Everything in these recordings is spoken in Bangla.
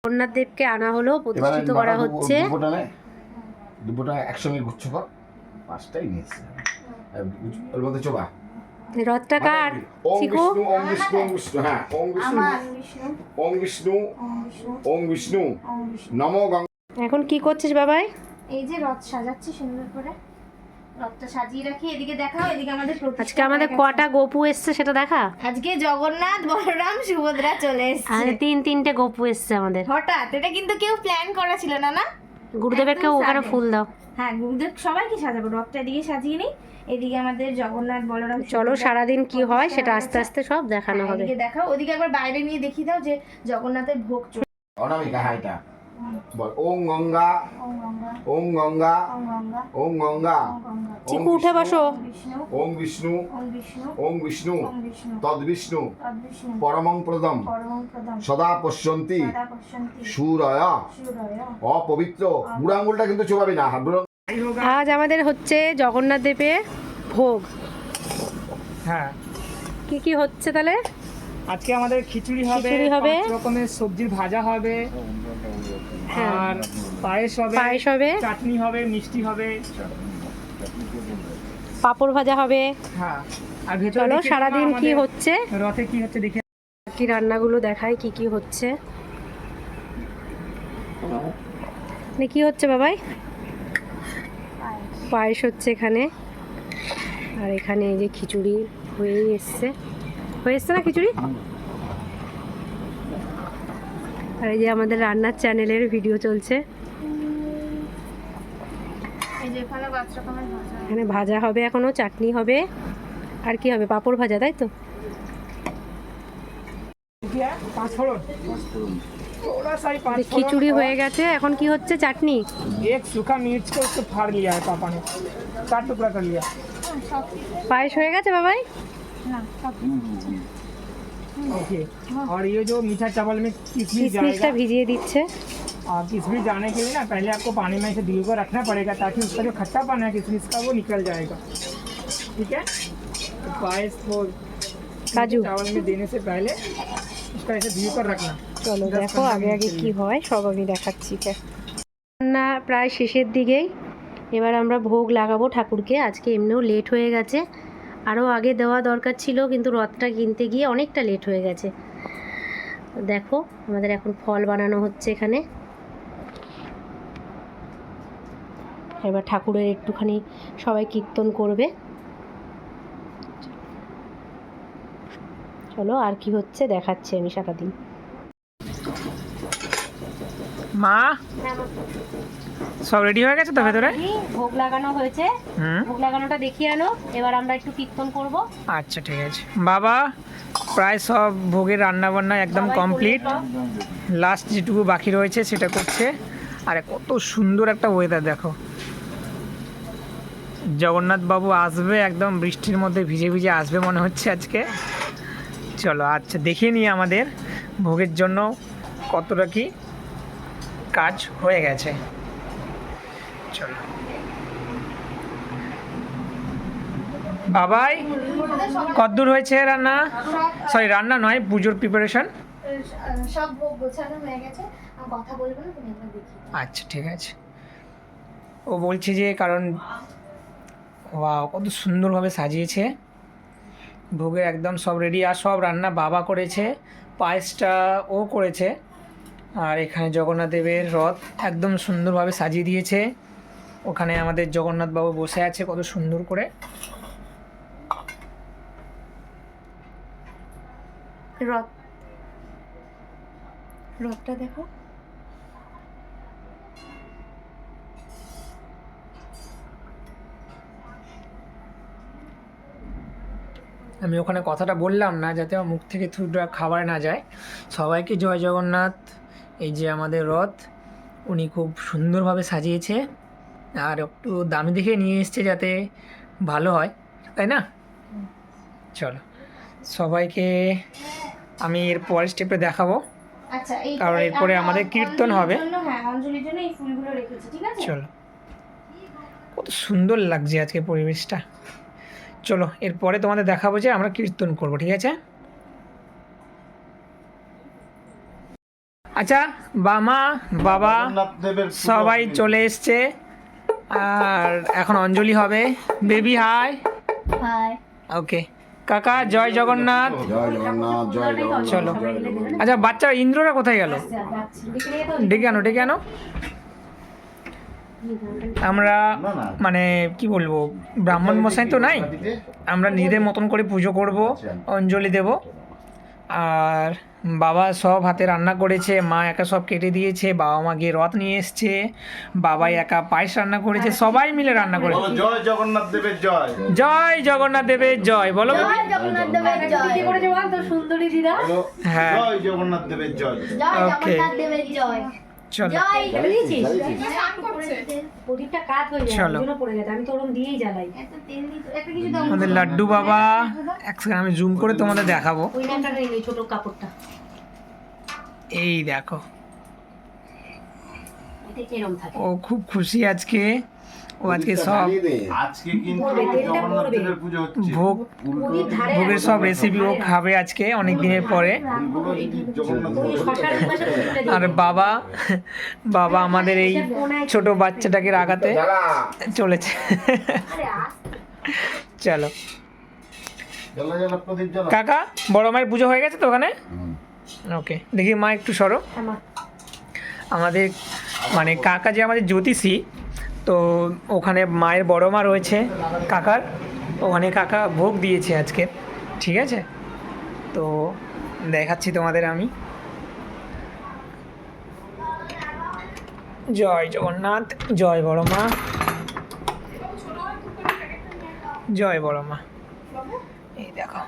জগন্নাথ দেবকে আনা হলো, প্রতিষ্ঠিত করা হচ্ছে। দুপুরটা একসঙ্গে গুচ্ছ কর, পাঁচটাই নিয়েছে ওর মধ্যে চোবা। রথটা কার? চিকু। ওম বিষ্ণু ওম বিষ্ণু, হ্যাঁ ওম বিষ্ণু ওম বিষ্ণু ওম বিষ্ণু নমো গঙ্গা। এখন কি করছিস বাবাই? এই যে রথ সাজাচ্ছি সুন্দর করে, রথটা সাজিয়ে রাখি। এদিকে দেখাও, এদিকে আমাদের আজকে আমাদের কটা গোপু এসছে সেটা দেখা। আজকে জগন্নাথ, বলরাম, সুভদ্রা চলে এসেছে। আর তিনটে গোপু এসছে আমাদের হঠাৎ, এটা কিন্তু কেউ প্ল্যান করা ছিল না, না? গুরুদেবেরকে ওখানে ফুল দাও। হ্যাঁ, গুরুদেব সবাইকে সাজাবো। রথটা এদিকে সাজিয়ে নিই, এদিকে আমাদের জগন্নাথ, বলরাম। চলো সারাদিন কি হয় সেটা আস্তে আস্তে সব দেখানো হবে। এদিকে দেখাও, ওদিকে একবার বাইরে নিয়ে দেখিয়ে দাও যে জগন্নাথের ভোগ। অনামিকা, হ্যাঁ এটা বল। ওম গঙ্গা ওম গঙ্গা ওম গঙ্গা। চিকু উঠে বসো। ওম বিষ্ণু ওম বিষ্ণু তদ বিষ্ণু পরমং প্রদম সদা পশ্যন্তি সুরয় অপবিত্র। বুড়ো আঙুলটা কিন্তু চোবাবি না। আজ আমাদের হচ্ছে জগন্নাথ দেবের ভোগ। হ্যাঁ, কি কি হচ্ছে তাহলে? আজকে আমাদের খিচুড়ি হবে, 5 রকমের সবজির ভাজা হবে, আর পায়েস হবে, চাটনি হবে, মিষ্টি হবে, পাঁপড় ভাজা হবে। হ্যাঁ, আর ভেতরে চলো সারাদিন কি হচ্ছে, রথে কি হচ্ছে দেখে কি রান্নাগুলো দেখাই কি কি হচ্ছে। কি হচ্ছে বাবাই? পায়েস হচ্ছে এখানে, আর এখানে এই যে খিচুড়ি হয়ে এসছে না খিচুড়ি। আর এই যে আমাদের রান্নার চ্যানেলের ভিডিও চলছে। এখানে ভাজা হবে, এখনো চাটনি হবে, আর কি হবে? পাঁপড় ভাজা, তাই তো? খিচুড়ি হয়ে গেছে, এখন কি হচ্ছে? চাটনি। এক सूखा मिर्च को उसको फाड़ लिया है पापा ने, 4 टुकड़ा कर लिया। পায়েস হয়ে গেছে বাবাই। ओके, और ये जो मीठा चावल में किशमिश কিশমিশটা जाएगा, ভিজিয়ে দিচ্ছে। और किशमिश जाने के लिए ना पहले आपको पानी में इसे भिगो कर रखना पड़ेगा, ताकि उसका जो खट्टापन है किशमिश का वो निकल जाएगा। ठीक है, तो पायस को काजू चावल में देने से पहले इसका ऐसे भिगो कर रखना। চলো দেখো আগে আগে কি হয় সব আমি দেখাচ্ছি। রান্না প্রায় শেষের দিকেই, এবার আমরা ভোগ লাগাবো ঠাকুরকে। আজকে এমনিও লেট হয়ে গেছে, আরও আগে দেওয়া দরকার ছিল, কিন্তু রথটা কিনতে গিয়ে অনেকটা লেট হয়ে গেছে। দেখো আমাদের এখন ফল বানানো হচ্ছে এখানে। এবার ঠাকুরের একটুখানি সবাই কীর্তন করবে। চলো আর কি হচ্ছে দেখাচ্ছি আমি সারাদিন। মা সব রেডি হয়ে গেছে তো ভেতরে? ভোগ লাগানো হয়েছে, ভোগ লাগানোটা দেখিয়ে আনো, এবার আমরা একটু কীর্তন করব। আচ্ছা ঠিক আছে বাবা, প্রায় সব ভোগের রান্না বান্না একদম কমপ্লিট, লাস্ট যেটুকু বাকি রয়েছে সেটা করছে। আরে কত সুন্দর একটা ওয়েদার দেখো, জগন্নাথ বাবু আসবে একদম বৃষ্টির মধ্যে ভিজে ভিজে আসবে মনে হচ্ছে আজকে। চলো আচ্ছা দেখিয়ে নিই আমাদের ভোগের জন্য কতটা কি কাজ হয়ে গেছে। চলো বাবাই, কতদূর হয়েছে রান্না? সরি রান্না নয়, পুজোর প্রিপারেশন। সব ভোগ গোছানো হয়ে গেছে, আমি কথা বলবো না, তুমি একবার দেখি। আচ্ছা ঠিক আছে। ও বলছে যে কারণ ওয়াও কত সুন্দরভাবে সাজিয়েছে, ভোগের একদম সব রেডি, আর সব রান্না বাবা করেছে, পায়েসটা ও করেছে, আর এখানে জগন্নাথ দেবের রথ একদম সুন্দরভাবে সাজিয়ে দিয়েছে। ওখানে আমাদের জগন্নাথ বাবু বসে আছে কত সুন্দর করে। রথটা দেখো। আমি ওখানে কথাটা বললাম না যাতে আমার মুখ থেকে থুটা খাবার না যায়। সবাইকে জয় জগন্নাথ। এই যে আমাদের রথ, উনি খুব সুন্দরভাবে সাজিয়েছে, আর একটু দামি দেখে নিয়ে এসছে যাতে ভালো হয়, তাই না? চলো সবাইকে আমি এর পরের স্টেপে দেখাবো, আচ্ছা, কারণ এরপরে আমাদের কীর্তন হবে। হ্যাঁ, অঞ্জলির জন্য এই ফুলগুলো রেখেছি, ঠিক আছে? চলো, কত সুন্দর লাগছে আজকে পরিবেশটা। চলো এরপরে তোমাদের দেখাবো যে আমরা কীর্তন করবো, ঠিক আছে? আচ্ছা মা বাবা সবাই চলে এসছে আর এখন অঞ্জলি হবে। Baby hi. হাই। ওকে কাকা জয় জগন্নাথ। জয় জগন্নাথ, জয় জগন্নাথ। চলো। আচ্ছা বাচ্চা ইন্দ্ররা কোথায় গেল? ডেকে আনো। আমরা মানে কি বলবো, ব্রাহ্মণ মশাই তো নাই, আমরা নিজেদের মতন করে পুজো করব, অঞ্জলি দেব। আর বাবা সব হাতে রান্না করেছে, মা একা সব কেটে দিয়েছে, বাবা মা গিয়ে রথ নিয়ে এসছে, বাবাই একা পায়েস রান্না করেছে, সবাই মিলে রান্না করেছে। জয় জগন্নাথ দেবের জয়। জয় জগন্নাথ দেবের জয় বলো। জয় জগন্নাথ দেবের জয়। সুন্দরী দিদা। হ্যাঁ জয় জগন্নাথ দেবের জয়। জয় Okay. জগন্নাথ দেবের জয়। চলো জয় প্রদীপটা কাজ হয়ে যায়, চলো। ওই জন্য পড়ে গেছে, আমি তো ওরম দিয়েই জ্বালাই। এত তেল দিত, একটা কিছু দাও। আমাদের লাড্ডু বাবা, এক সেকেন্ড আমি জুম করে তোমাদের দেখাবো। ওই নামটা নেই, ছোট কাপড়টা এই দেখো, এতে এরম থাকে। ও খুব খুশি আজকে, ও আজকে সব জ্বালিয়ে দে। আজকে কিন্তু পড়বে, তেলটা জগন্নাথ পড়বে। দেবের পুজো হচ্ছে। ভোগ প্রদীপ ধারে ভোগের সব রেসিপি ও খাবে আজকে অনেক দিনের পরে। ফুলগুলো যদি জগন্নাথ ওই দেবের শশার পাশে প্রদীপটা দিয়ে আর বাবা আমাদের এই ছোট বাচ্চাটাকে রাগাতে জ্বালা। চলেছে। চলো জ্বালা জ্বালা প্রদীপ জ্বালা। কাকা, বড় মায়ের পুজো হয়ে গেছে তো ওখানে? ওকে, দেখি মা একটু সরো। আমার আমাদের মানে কাকা যে আমাদের জ্যোতিষী, তো ওখানে মায়ের বড় মা রয়েছে কাকার, ওখানে কাকা ভোগ দিয়েছে আজকে, ঠিক আছে? তো দেখাচ্ছি তোমাদের আমি। জয় জগন্নাথ, জয় বড় মা, জয় বড় মা। এই দেখো,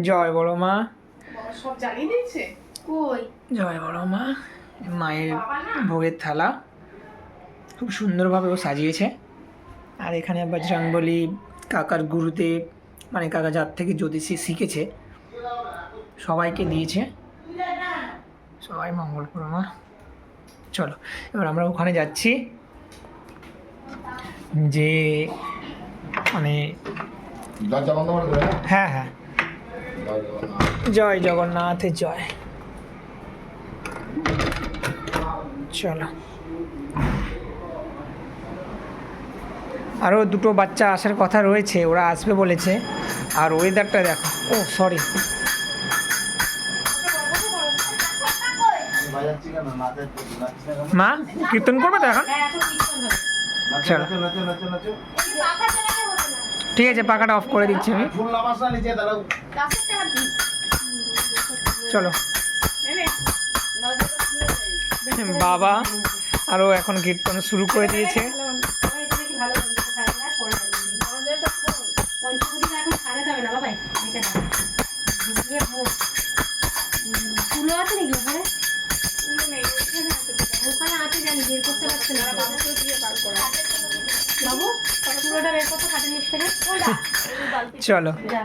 জয় বড় মা, কই? জয় বড় মা। মায়ের ভোগের থালা খুব সুন্দরভাবে ও সাজিয়েছে। আর এখানে বজরংবলী কাকার গুরুদেব, মানে কাকা যার থেকে জ্যোতিষী শিখেছে, সবাইকে দিয়েছে। সবাই মঙ্গল করো মা। চলো এবার আমরা ওখানে যাচ্ছি, যে মানে দরজা বন্ধ করে দেবে। হ্যাঁ হ্যাঁ, জয় জগন্নাথ। জয় জগন্নাথের জয়। চলো, আরও দুটো বাচ্চা আসার কথা রয়েছে, ওরা আসবে বলেছে। আর ওয়েদারটা দেখো, ও সরি, আমি বাজাচ্ছি কেন? নাচছি না কেন? মা কীর্তন করবে তো এখন? নাচো, চলো। নাচো, নাচো, নাচো, নাচো। ঠিক আছে, পাখাটা অফ করে দিচ্ছি আমি। ফুল নামাস না নিচে দাঁড়াও। চলো, বাবা আরও এখন কীর্তন শুরু করে দিয়েছে। তুলো আছে নাকি ওখানে? ওখানে আছে, জানি বের করতে পারছে না বাবু, তুলোটা বের করতে খাটের নিচ থেকে। চলো, যা।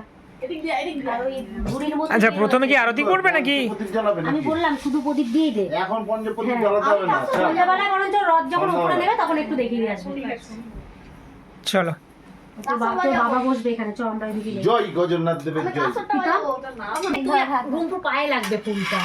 আর ওই ঝুড়ির মধ্যে আচ্ছা দিয়ে প্রথমে কি আরতি করবে নাকি? প্রদীপ জ্বালাবে আমি নাকি? বললাম শুধু প্রদীপ দিয়ে দে। এখন পঞ্চপ্রদীপ জ্বালাতে হবে না। সন্ধ্যাবেলা বরঞ্চ রথ যখন উপরে নেবে তখন একটু দেখিয়ে দিয়ে আসবো। চলো, তোর বাবা বসবে এখানে, চ আমরা এদিকে যাই। জয় গজরনাথ দেবের জয়। ঘুমপুর পায়ে লাগবে ফুলটা।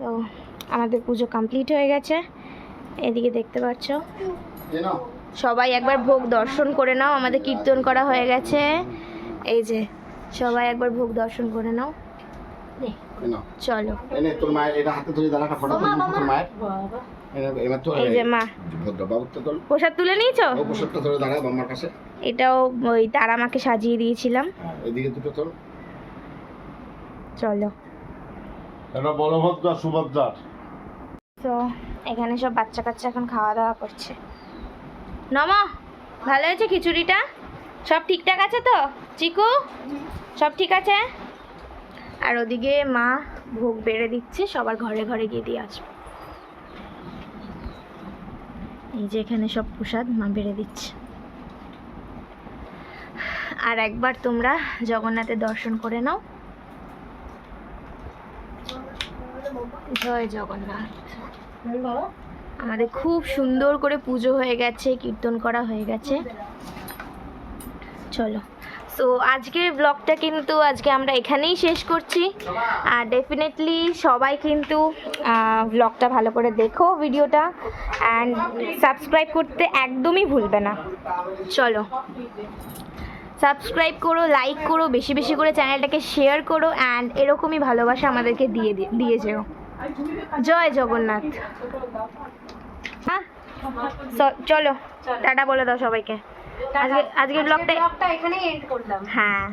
তো আমাদের পুজো কমপ্লিট হয়ে গেছে, এদিকে দেখতে পাচ্ছ। এই নাও। সবাই একবার ভোগ দর্শন করে নাও, আমাদের কীর্তন করা হয়ে গেছে। এই যে সবাই একবার ভোগ দর্শন করে নাও, এই নাও। চলো। এনে তোর মায়ের এটা হাতে ধরে দাঁড়া, একটা ফটো তুলবি তোর মায়ের। বাবা, এবার তো এই যে মা ভদ্রবাবুটা তোর প্রসাদ তুলে নিয়েছো? ও পোশাকটা ধরে দাঁড়া বাম্মার কাছে। এটাও ওই তারা মাকে সাজিয়ে দিয়েছিলাম। এদিকে দুটো তোর। চলো। এটা বলভদ্র আর সুভদ্রার। তো এখানে সব বাচ্চা কাচ্চা এখন খাওয়া দাওয়া করছে। নমা, ভালো হয়েছে খিচুড়িটা? সব ঠিকঠাক আছে তো? চিকু সব ঠিক আছে? আর ওদিকে মা ভোগ বেড়ে দিচ্ছে, সবার ঘরে ঘরে গিয়ে দিয়ে আসবে। এই যে এখানে সব প্রসাদ মা বেড়ে দিচ্ছে। আর একবার তোমরা জগন্নাথের দর্শন করে নাও। জয় জগন্নাথ। আমাদের খুব সুন্দর করে পুজো হয়ে গেছে, কীর্তন করা হয়ে গেছে। চলো, সো আজকের ব্লগটা কিন্তু আজকে আমরা এখানেই শেষ করছি। আর ডেফিনেটলি সবাই কিন্তু ব্লগটা ভালো করে দেখো, ভিডিওটা, অ্যান্ড সাবস্ক্রাইব করতে একদমই ভুলবে না। চলো, সাবস্ক্রাইব করো, লাইক করো, বেশি বেশি করে চ্যানেলটাকে শেয়ার করো, অ্যান্ড এরকমই ভালোবাসা আমাদেরকে দিয়ে যেও। জয় জগন্নাথ। হ্যাঁ, চলো টাটা বলে দাও সবাইকে। আজকে ব্লগটা এখানেই এন্ড করলাম। হ্যাঁ।